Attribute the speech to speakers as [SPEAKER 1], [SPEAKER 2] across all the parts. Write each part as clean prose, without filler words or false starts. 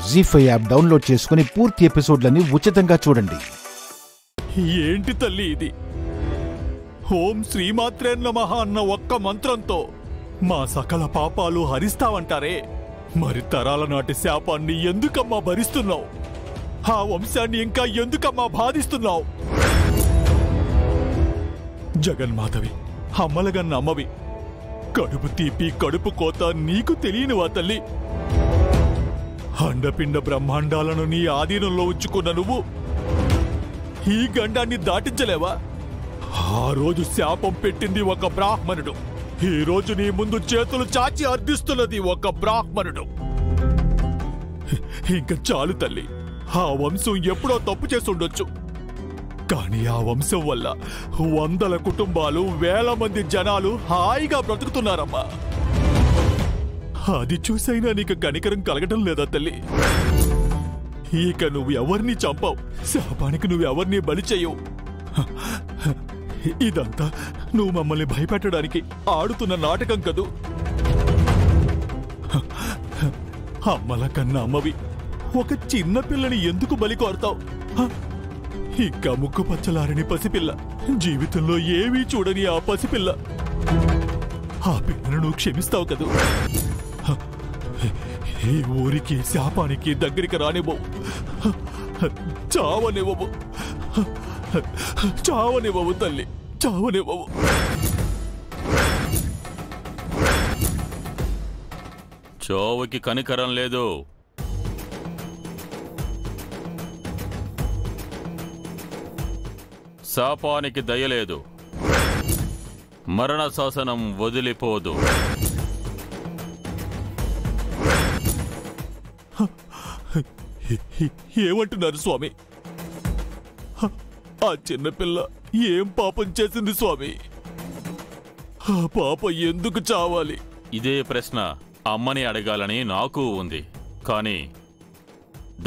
[SPEAKER 1] జీ5 app download చేసుకుని పూర్తి ఎపిసోడ్లని ఉచితంగా చూడండి.
[SPEAKER 2] ఏంటి తల్లి ఇది? ఓం శ్రీమాత్రే నమః అన్న ఒక్క మంత్రంతో మా సకల పాపాలు హరిస్తావంటారే, మరి తరాల నాటి శాపాన్ని ఎందుకమ్మా భరిస్తున్నావు? ఆ వంశాన్ని ఇంకా ఎందుకమ్మా బాధిస్తున్నావు? జగన్మాతవి, అమ్మలగన్న అమ్మవి, కడుపు తీపి కడుపు కోత నీకు తెలియనివా తల్లి? అండపిండ బ్రహ్మాండాలను నీ ఆధీనంలో ఉంచుకున్న నువ్వు ఈ గండాన్ని దాటించలేవా? ఆ రోజు శాపం పెట్టింది ఒక బ్రాహ్మణుడు, ఈ రోజు నీ ముందు చేతులు చాచి అర్థిస్తున్నది ఒక బ్రాహ్మణుడు. ఇంకా చాలు తల్లి, ఆ వంశం ఎప్పుడో తప్పు చేసి ఉండొచ్చు, కానీ ఆ వంశం వల్ల వందల కుటుంబాలు, వేల మంది జనాలు హాయిగా బ్రతుకుతున్నారమ్మా. అది చూసైనా నీకు కనికరం కలగటం లేదా తల్లి? ఇక నువ్వు ఎవరిని చంపావు, శాపానికి నువ్వెవరిని బలి చెయ్యవు. ఇదంతా నువ్వు మమ్మల్ని భయపెట్టడానికి ఆడుతున్న నాటకం కదూ. అమ్మల కన్నా అమ్మవి, ఒక చిన్న పిల్లని ఎందుకు బలి కోరతావు? ఇంకా ముక్కు పచ్చలారని పసిపిల్ల, జీవితంలో ఏమీ చూడని ఆ పసిపిల్ల, ఆ పిల్లను నువ్వు క్షమిస్తావు కదూ? ఈ ఊరికి శాపానికి దగ్గరికి రానివ్వవు, చావనివ్వవు, చావనివ్వవు తల్లి, చావనివ్వవు.
[SPEAKER 3] చావుకి కనికరం లేదు. శాపానికి దయలేదు. మరణ శాసనం వదిలిపోదు.
[SPEAKER 2] ఏమంటున్నారు స్వామి? ఆ చిన్నపిల్ల ఏం పాపం చేసింది స్వామి? ఆ పాప ఎందుకు చావాలి?
[SPEAKER 3] ఇదే ప్రశ్న అమ్మని అడగాలని నాకు ఉంది, కానీ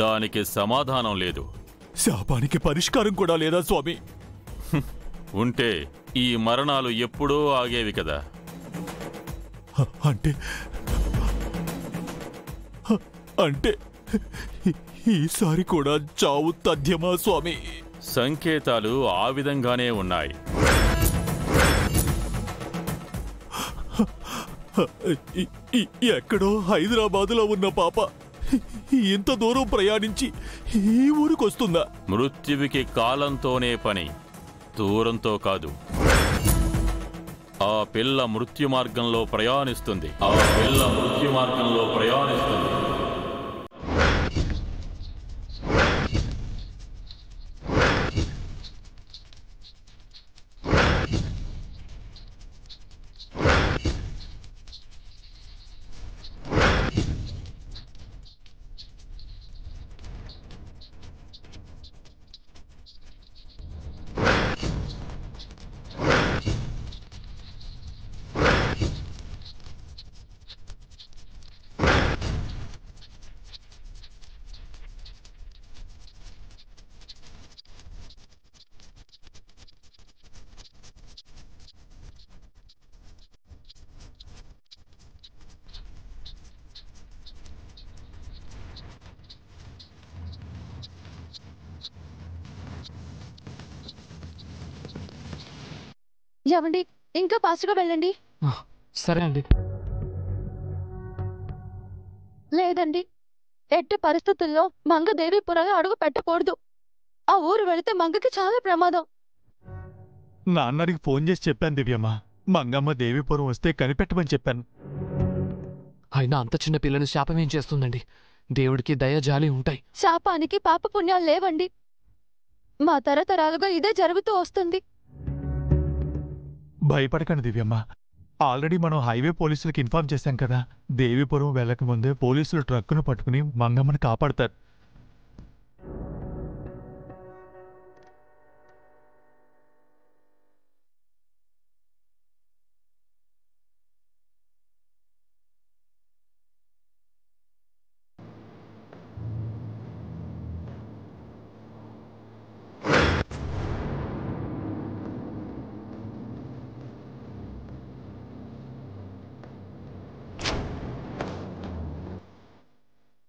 [SPEAKER 3] దానికి సమాధానం లేదు.
[SPEAKER 2] శాపానికి పరిష్కారం కూడా లేదా స్వామి?
[SPEAKER 3] ఉంటే ఈ మరణాలు ఎప్పుడూ ఆగేవి కదా.
[SPEAKER 2] అంటే అంటే ఈసారి కూడా చావు తథ్యమా స్వామి?
[SPEAKER 3] సంకేతాలు ఆ విధంగానే ఉన్నాయి.
[SPEAKER 2] ఎక్కడో హైదరాబాదులో ఉన్న పాప ఇంత దూరం ప్రయాణించి ఈ ఊరికొస్తుందా?
[SPEAKER 3] మృత్యువికి కాలంతోనే పని, దూరంతో కాదు. ఆ పిల్ల మృత్యు మార్గంలో ప్రయాణిస్తుంది. ఆ పిల్ల మృత్యు మార్గంలో ప్రయాణిస్తుంది.
[SPEAKER 4] ఏమండి, ఇంకా ఫాస్ట్గా వెళ్ళండి.
[SPEAKER 5] సరే అండి.
[SPEAKER 4] లేదండి, ఎట్టి పరిస్థితుల్లో మంగ దేవీపురంలో అడుగు పెట్టకూడదు. ఆ ఊరు వెళితే మంగకి చాలా ప్రమాదం.
[SPEAKER 2] నాన్నకి ఫోన్ చేసి చెప్పాను దివ్యమ్మ, మంగమ్మ దేవీపురం వస్తే కనిపెట్టమని చెప్పాను.
[SPEAKER 5] అయినా అంత చిన్న పిల్లని శాపం ఏం చేస్తుందండి? దేవుడికి దయ జాలి ఉంటాయి.
[SPEAKER 4] శాపానికి పాప పుణ్యాలు లేవండి. మా తరతరాలుగా ఇదే జరుగుతూ వస్తుంది.
[SPEAKER 2] భయపడకండి దివ్యమ్మ, ఆల్రెడీ మనం హైవే పోలీసులకు ఇన్ఫార్మ్ చేశాం కదా. దేవీపురం వెళ్ళక ముందే పోలీసులు ట్రక్కును పట్టుకుని మంగమ్మని కాపాడతారు.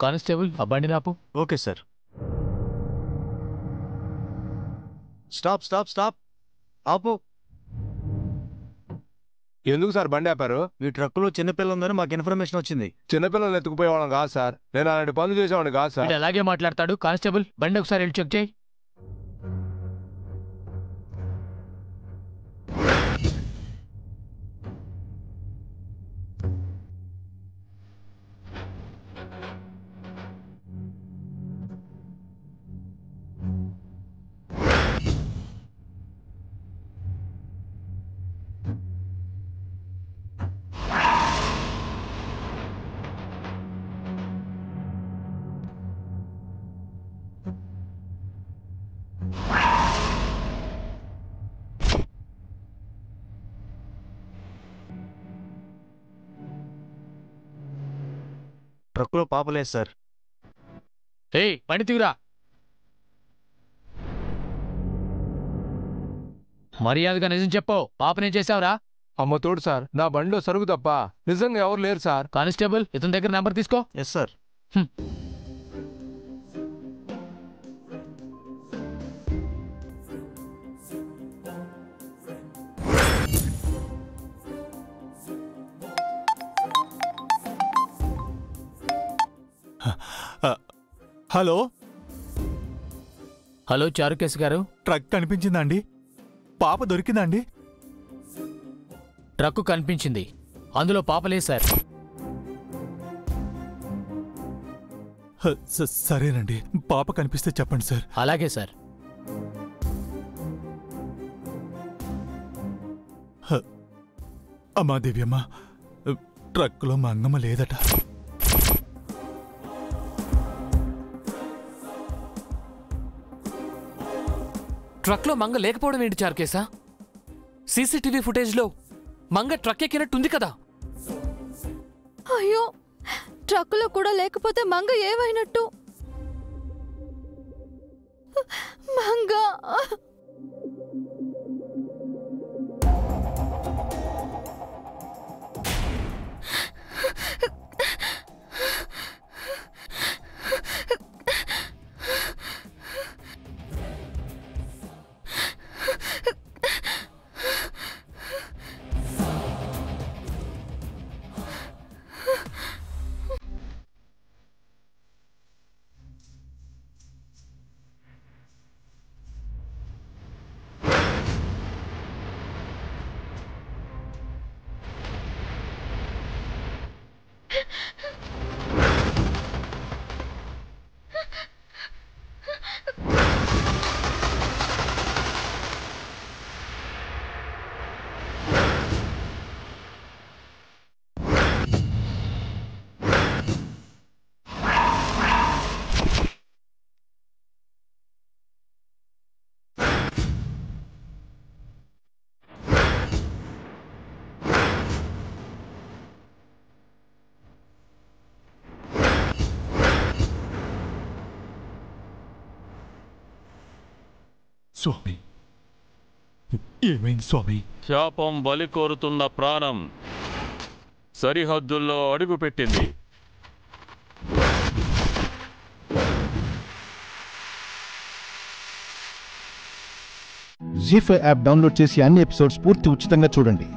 [SPEAKER 5] కానిస్టేబుల్ ఆ బండి నాపు.
[SPEAKER 1] Okay sir.
[SPEAKER 6] Stop stop stop ఆపు.
[SPEAKER 7] ఎందుకు సార్ బండి ఆపారు?
[SPEAKER 6] ఈ ట్రక్కులో చిన్నపిల్ల ఉందని మాకు ఇన్ఫర్మేషన్ వచ్చింది.
[SPEAKER 7] చిన్నపిల్లలు ఎత్తుకుపోయేవాళ్ళం కాదు సార్. నేను అలాంటి పనులు చేసేవాడిని కాదు సార్.
[SPEAKER 5] వీడు అలాగే మాట్లాడతాడు. కానిస్టేబుల్ బండి ఒకసారి వెళ్ళి చెక్ చేయి.
[SPEAKER 6] ట్రక్కులో పాపలేదు సార్.
[SPEAKER 5] ఏయ్ బండి తీరా. మర్యాదగా నిజం చెప్పు. పాపనేం చేసావురా?
[SPEAKER 7] అమ్మ తోడు సార్, నా బండిలో సరుకు తప్ప నిజంగా ఎవరు లేరు సార్.
[SPEAKER 5] కానిస్టేబుల్ ఇతని దగ్గర నెంబర్ తీసుకో.
[SPEAKER 6] Yes sir.
[SPEAKER 2] Hello
[SPEAKER 5] hello Charukesh గారు.
[SPEAKER 2] ట్రక్ కనిపించిందా అండి? పాప దొరికిందా అండి?
[SPEAKER 5] ట్రక్కు కనిపించింది, అందులో పాపలేదు సార్.
[SPEAKER 2] సరేనండి, పాప కనిపిస్తే చెప్పండి సార్.
[SPEAKER 5] అలాగే సార్.
[SPEAKER 2] అమ్మా దేవ్యమ్మ, ట్రక్కులో మంగమ్మ లేదట.
[SPEAKER 5] ట్రక్లో మంగ లేకపోవడం ఏంటి చారుకేశా? సీసీటీవీ ఫుటేజ్లో మంగ ట్రక్ ఎక్కినట్టుంది కదా.
[SPEAKER 4] అయ్యో, ట్రక్కులో కూడా లేకపోతే మంగ ఏమైనట్టు? మంగ
[SPEAKER 2] స్వామి, ఏమైంది స్వామి?
[SPEAKER 3] శాపం బలి కోరుతున్న ప్రాణం సరిహద్దుల్లో అడుగుపెట్టింది.
[SPEAKER 1] జీ5 యాప్ డౌన్లోడ్ చేసి అన్ని ఎపిసోడ్స్ పూర్తి ఉచితంగా చూడండి.